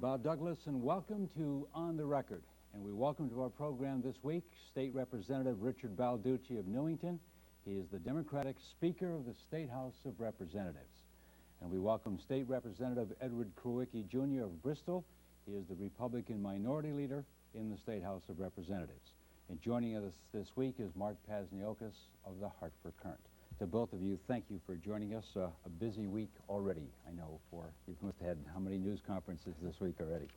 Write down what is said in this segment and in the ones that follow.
Bob Douglas, and welcome to On the Record. And we welcome to our program this week State Representative Richard Balducci of Newington. He is the Democratic Speaker of the State House of Representatives. And we welcome State Representative Edward Krowicki Jr. of Bristol. He is the Republican Minority Leader in the State House of Representatives. And joining us this week is Mark Pazniokis of the Hartford Current. To both of you, thank you for joining us. A busy week already, I know, you must have had how many news conferences this week already.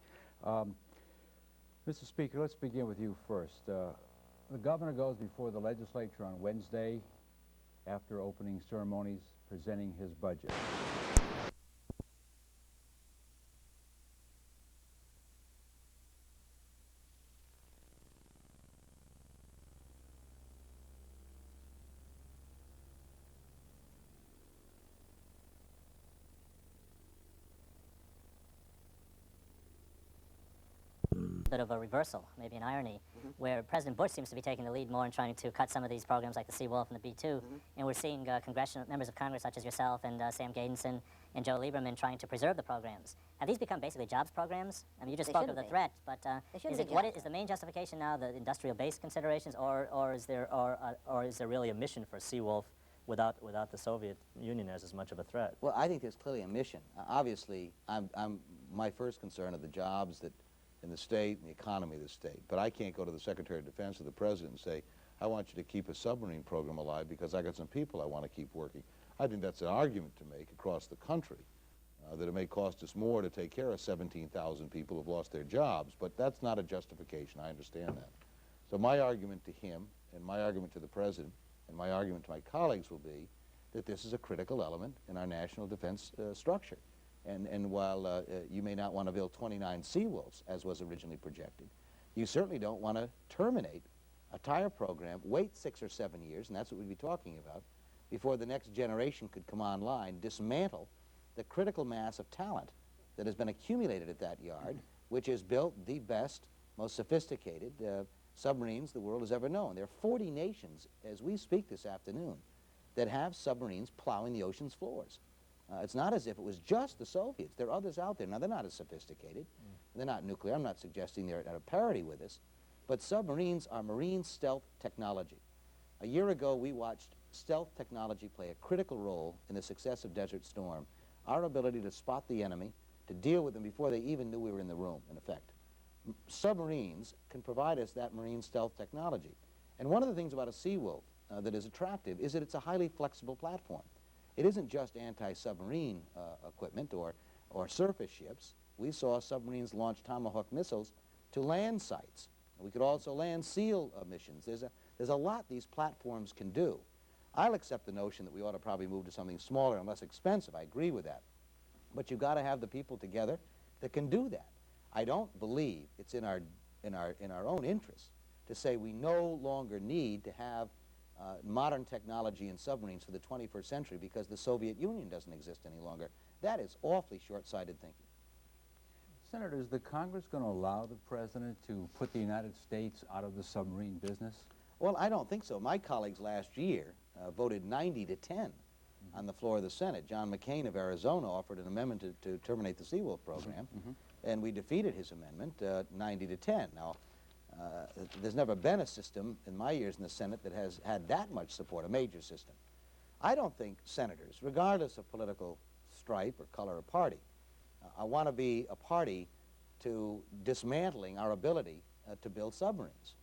Mr. Speaker, let's begin with you first. The governor goes before the legislature on Wednesday after opening ceremonies presenting his budget. Bit of a reversal, maybe an irony, where President Bush seems to be taking the lead more in trying to cut some of these programs like the Seawolf and the B-2, and we're seeing congressional members of Congress such as yourself and Sam Gadenson and Joe Lieberman trying to preserve the programs. Have these become basically jobs programs? I mean, you just spoke of the threat, but is the main justification now the industrial-based considerations, or is there really a mission for Seawolf without the Soviet Union as much of a threat? Well, I think there's clearly a mission. Obviously, my first concern are the jobs that in the state and the economy of the state. But I can't go to the Secretary of Defense or the President and say, I want you to keep a submarine program alive because I got some people I want to keep working. I think that's an argument to make across the country, that it may cost us more to take care of 17,000 people who've lost their jobs, but that's not a justification. I understand that. So my argument to him, and my argument to the President, and my argument to my colleagues will be that this is a critical element in our national defense structure. And while you may not want to build 29 Seawolves, as was originally projected, you certainly don't want to terminate a tire program, wait 6 or 7 years, and that's what we'd be talking about, before the next generation could come online, dismantle the critical mass of talent that has been accumulated at that yard, which has built the best, most sophisticated submarines the world has ever known. There are 40 nations, as we speak this afternoon, that have submarines plowing the ocean's floors. It's not as if it was just the Soviets. There are others out there. Now, they're not as sophisticated. They're not nuclear. I'm not suggesting they're at a parity with us. But submarines are marine stealth technology. A year ago, we watched stealth technology play a critical role in the success of Desert Storm. Our ability to spot the enemy, to deal with them before they even knew we were in the room, in effect. Submarines can provide us that marine stealth technology. And one of the things about a Seawolf that is attractive is that it's a highly flexible platform. It isn't just anti-submarine equipment or surface ships. We saw submarines launch Tomahawk missiles to land sites. We could also land SEAL missions. There's a lot these platforms can do. I'll accept the notion that we ought to probably move to something smaller and less expensive. I agree with that. But you've got to have the people together that can do that. I don't believe it's in our own interest to say we no longer need to have modern technology in submarines for the 21st century because the Soviet Union doesn't exist any longer. That is awfully short-sighted thinking. Senator, is the Congress going to allow the President to put the United States out of the submarine business? Well, I don't think so. My colleagues last year voted 90-10 on the floor of the Senate. John McCain of Arizona offered an amendment to terminate the Seawolf program, and we defeated his amendment 90-10. Now, there's never been a system in my years in the Senate that has had that much support, a major system. I don't think senators, regardless of political stripe or color or party, I want to be a party to dismantling our ability to build submarines.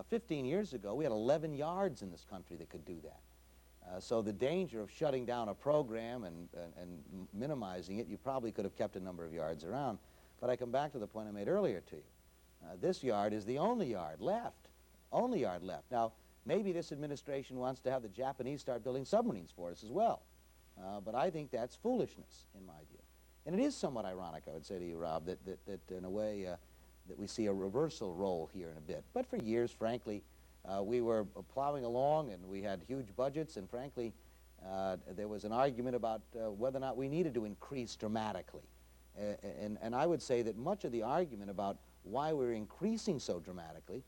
15 years ago, we had 11 yards in this country that could do that. So the danger of shutting down a program and minimizing it, you probably could have kept a number of yards around. But I come back to the point I made earlier to you. This yard is the only yard left. Only yard left. Now, maybe this administration wants to have the Japanese start building submarines for us as well. But I think that's foolishness, in my view. And it is somewhat ironic, I would say to you, Rob, that in a way that we see a reversal role here in a bit. But for years, frankly, we were plowing along and we had huge budgets, and frankly, there was an argument about whether or not we needed to increase dramatically. And I would say that much of the argument about why we're increasing so dramatically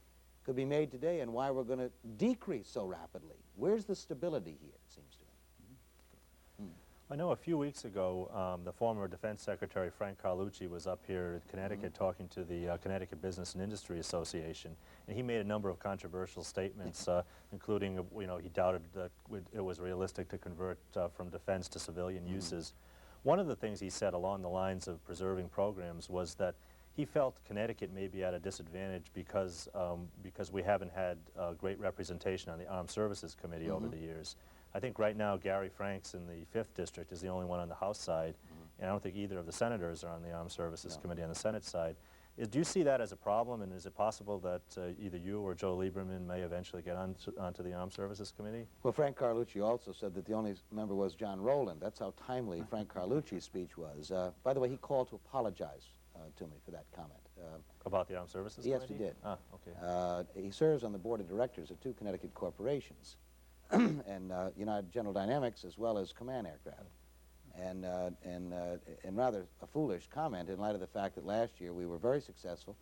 could be made today and why we're going to decrease so rapidly. Where's the stability here, it seems to me? I know a few weeks ago, the former Defense Secretary Frank Carlucci was up here in Connecticut talking to the Connecticut Business and Industry Association, and he made a number of controversial statements, including, he doubted that it was realistic to convert from defense to civilian uses. One of the things he said along the lines of preserving programs was that he felt Connecticut may be at a disadvantage because we haven't had great representation on the Armed Services Committee over the years. I think right now Gary Franks in the 5th District is the only one on the House side, and I don't think either of the senators are on the Armed Services Committee on the Senate side. Do you see that as a problem, and is it possible that either you or Joe Lieberman may eventually get onto the Armed Services Committee? Well, Frank Carlucci also said that the only member was John Rowland. That's how timely Frank Carlucci's speech was. By the way, he called to apologize to me for that comment. About the Armed Services Yes, Committee? he did. Ah, okay. He serves on the board of directors of 2 Connecticut corporations, and United General Dynamics as well as Command Aircraft. And rather a foolish comment in light of the fact that last year we were very successful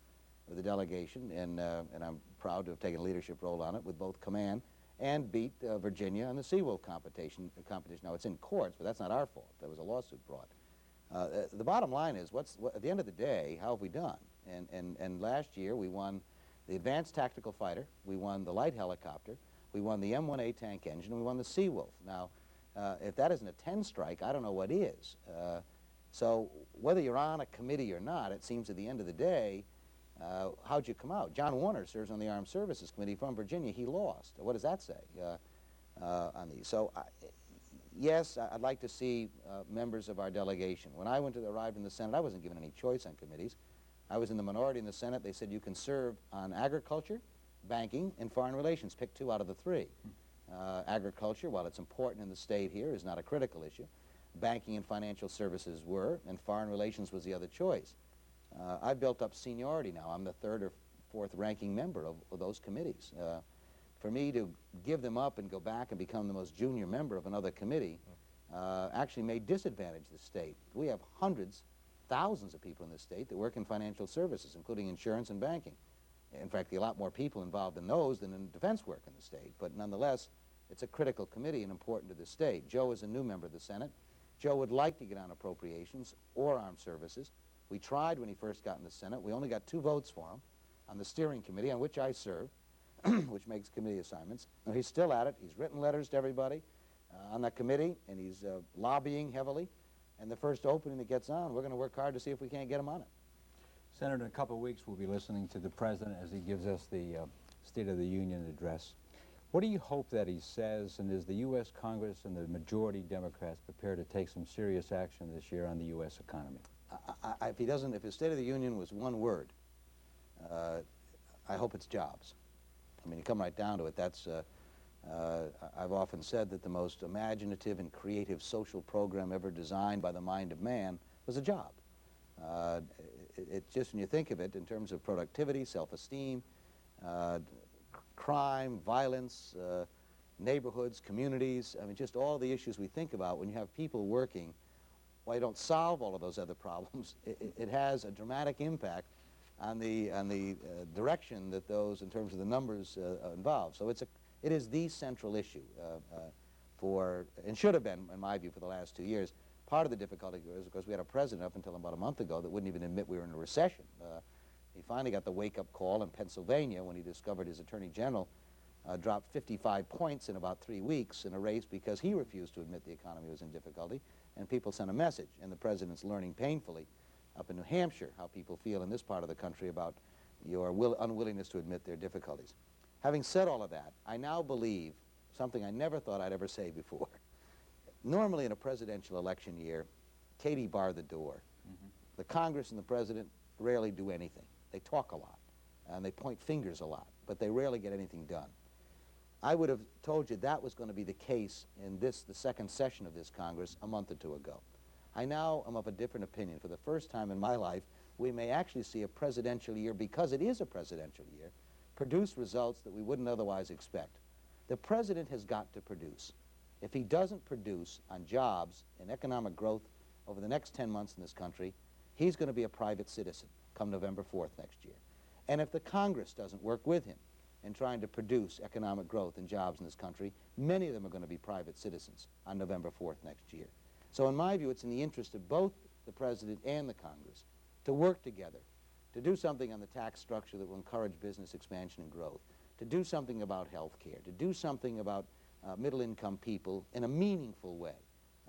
with the delegation, and I'm proud to have taken a leadership role on it with both Command and beat Virginia in the Seawolf competition. Now, it's in courts, but that's not our fault. There was a lawsuit brought. The bottom line is, at the end of the day, how have we done? And last year we won the Advanced Tactical Fighter, we won the Light Helicopter, we won the M1A tank engine, and we won the Seawolf. Now, if that isn't a 10 strike, I don't know what is. So whether you're on a committee or not, it seems at the end of the day, how'd you come out? John Warner serves on the Armed Services Committee from Virginia. He lost. What does that say on these? So, yes, I'd like to see members of our delegation. When I arrived in the Senate, I wasn't given any choice on committees. I was in the minority in the Senate. They said you can serve on agriculture, banking, and foreign relations. Pick 2 out of the 3. Agriculture, while it's important in the state here, is not a critical issue. Banking and financial services were, and foreign relations was the other choice. I've built up seniority now. I'm the 3rd or 4th ranking member of those committees. For me to give them up and go back and become the most junior member of another committee actually may disadvantage the state. We have hundreds, thousands of people in this state that work in financial services, including insurance and banking. In fact, there are a lot more people involved in those than in defense work in the state. But nonetheless, it's a critical committee and important to the state. Joe is a new member of the Senate. Joe would like to get on appropriations or armed services. We tried when he first got in the Senate. We only got 2 votes for him on the steering committee, on which I serve, which makes committee assignments. And he's still at it. He's written letters to everybody on that committee, and he's lobbying heavily. And the first opening that gets on, we're going to work hard to see if we can't get him on it. Senator, in a couple of weeks we'll be listening to the President as he gives us the State of the Union address. What do you hope that he says, and is the U.S. Congress and the majority Democrats prepared to take some serious action this year on the U.S. economy? If his State of the Union was one word, I hope it's jobs. I mean, you come right down to it. That's, I've often said that the most imaginative and creative social program ever designed by the mind of man was a job. It's just, when you think of it in terms of productivity, self-esteem, crime, violence, neighborhoods, communities, I mean, just all the issues we think about when you have people working. While you don't solve all of those other problems, it has a dramatic impact on the direction that those, in terms of the numbers, involve. So it is the central issue and should have been, in my view, for the last 2 years. Part of the difficulty was because we had a president up until about a month ago that wouldn't even admit we were in a recession. He finally got the wake-up call in Pennsylvania when he discovered his attorney general dropped 55 points in about 3 weeks in a race because he refused to admit the economy was in difficulty, and people sent a message. And the president's learning painfully up in New Hampshire how people feel in this part of the country about your unwillingness to admit their difficulties. Having said all of that, I now believe something I never thought I'd ever say before. Normally in a presidential election year, Katie barred the door. The Congress and the president rarely do anything. They talk a lot, and they point fingers a lot, but they rarely get anything done. I would have told you that was going to be the case in the second session of this Congress a month or 2 ago. I now am of a different opinion. For the first time in my life, we may actually see a presidential year, because it is a presidential year, produce results that we wouldn't otherwise expect. The president has got to produce. If he doesn't produce on jobs and economic growth over the next 10 months in this country, he's going to be a private citizen come November 4th next year. And if the Congress doesn't work with him in trying to produce economic growth and jobs in this country, many of them are going to be private citizens on November 4th next year. So in my view, it's in the interest of both the President and the Congress to work together, to do something on the tax structure that will encourage business expansion and growth, to do something about health care, to do something about middle-income people in a meaningful way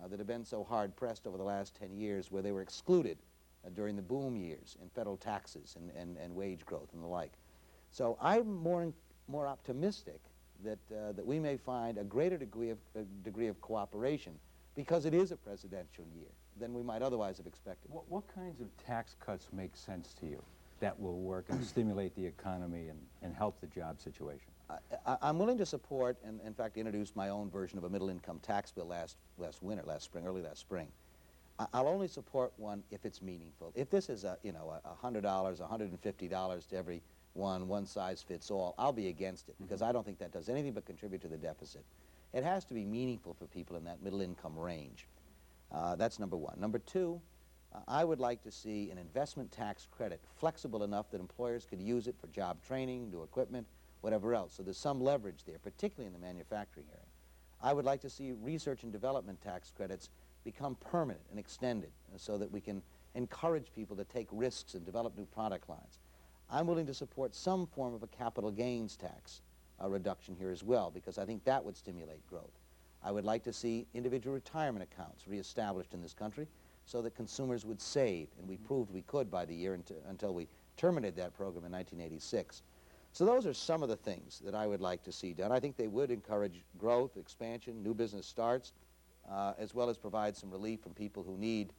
that have been so hard-pressed over the last 10 years where they were excluded during the boom years in federal taxes and wage growth and the like. So I'm more optimistic that, that we may find a greater degree of cooperation because it is a presidential year than we might otherwise have expected. What kinds of tax cuts make sense to you that will work and stimulate the economy and help the job situation? I'm willing to support, and in fact introduced my own version of a middle-income tax bill early last spring. I'll only support one if it's meaningful. If this is $100, $150 to every one size fits all, I'll be against it because I don't think that does anything but contribute to the deficit. It has to be meaningful for people in that middle-income range. That's number one. Number two, I would like to see an investment tax credit flexible enough that employers could use it for job training, new equipment, whatever else. So there's some leverage there, particularly in the manufacturing area. I would like to see research and development tax credits become permanent and extended so that we can encourage people to take risks and develop new product lines. I'm willing to support some form of a capital gains tax reduction here as well because I think that would stimulate growth. I would like to see individual retirement accounts reestablished in this country so that consumers would save, and we proved we could by the year until we terminated that program in 1986. So those are some of the things that I would like to see done. I think they would encourage growth, expansion, new business starts, as well as provide some relief from people who need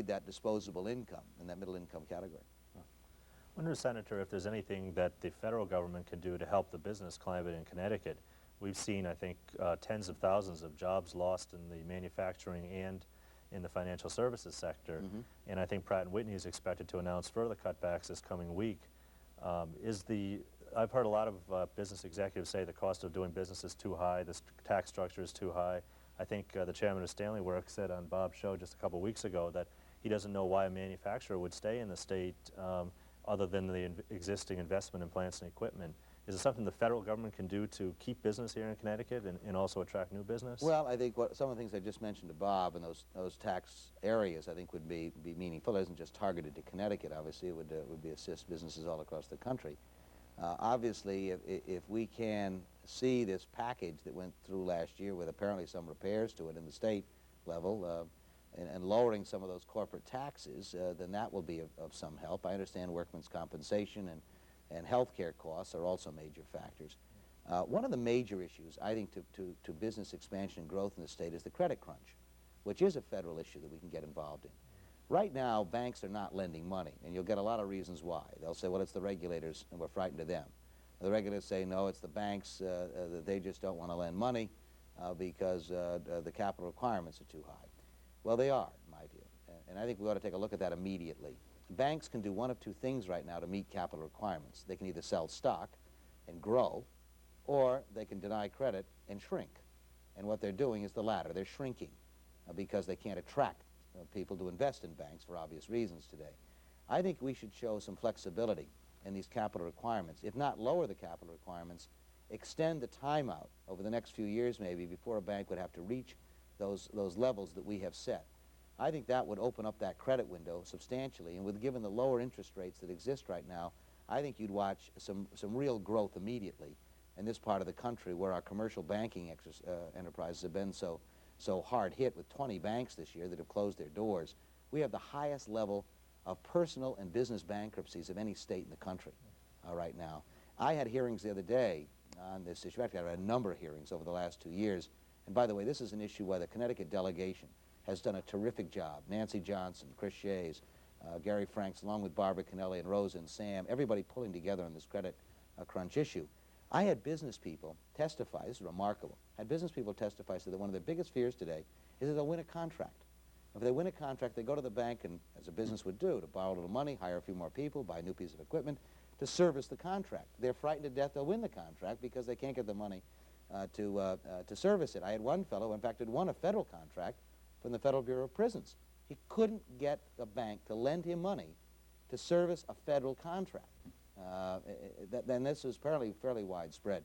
that disposable income in that middle income category. I wonder, Senator, if there's anything that the federal government can do to help the business climate in Connecticut. We've seen, I think, tens of thousands of jobs lost in the manufacturing and in the financial services sector, and I think Pratt & Whitney is expected to announce further cutbacks this coming week. I've heard a lot of business executives say the cost of doing business is too high, the tax structure is too high. I think the chairman of Stanley Works said on Bob's show just a couple of weeks ago that he doesn't know why a manufacturer would stay in the state other than the existing investment in plants and equipment. Is it something the federal government can do to keep business here in Connecticut and also attract new business? Well, I think some of the things I just mentioned to Bob and those tax areas I think would be meaningful. It isn't just targeted to Connecticut, obviously. It would assist businesses all across the country. Obviously, if we can see this package that went through last year with apparently some repairs to it in the state level and lowering some of those corporate taxes, then that will be of some help. I understand workmen's compensation and health care costs are also major factors. One of the major issues, I think, to business expansion and growth in the state is the credit crunch, which is a federal issue that we can get involved in. Right now, banks are not lending money, and you'll get a lot of reasons why. They'll say, well, it's the regulators, and we're frightened of them. The regulators say, no, it's the banks, that they just don't want to lend money because the capital requirements are too high. Well, they are, in my view, and I think we ought to take a look at that immediately. Banks can do one of two things right now to meet capital requirements. They can either sell stock and grow, or they can deny credit and shrink. And what they're doing is the latter. They're shrinking because they can't attract people to invest in banks for obvious reasons today. I think we should show some flexibility in these capital requirements. If not lower the capital requirements, extend the timeout over the next few years maybe before a bank would have to reach those levels that we have set. I think that would open up that credit window substantially, and given the lower interest rates that exist right now, I think you'd watch some real growth immediately in this part of the country where our commercial banking enterprises have been so hard hit with 20 banks this year that have closed their doors. We have the highest level of personal and business bankruptcies of any state in the country right now. I had hearings the other day on this issue. Actually, I had a number of hearings over the last 2 years. And by the way, this is an issue where the Connecticut delegation has done a terrific job. Nancy Johnson, Chris Shays, Gary Franks, along with Barbara Kennelly and Rosa and Sam, everybody pulling together on this credit crunch issue. I had business people testify, this is remarkable, had business people testify so that one of their biggest fears today is that they'll win a contract. If they win a contract, they go to the bank and, as a business would do, to borrow a little money, hire a few more people, buy a new piece of equipment to service the contract. They're frightened to death they'll win the contract because they can't get the money to service it. I had one fellow who in fact had won a federal contract from the Federal Bureau of Prisons. He couldn't get the bank to lend him money to service a federal contract. Then this was apparently fairly widespread.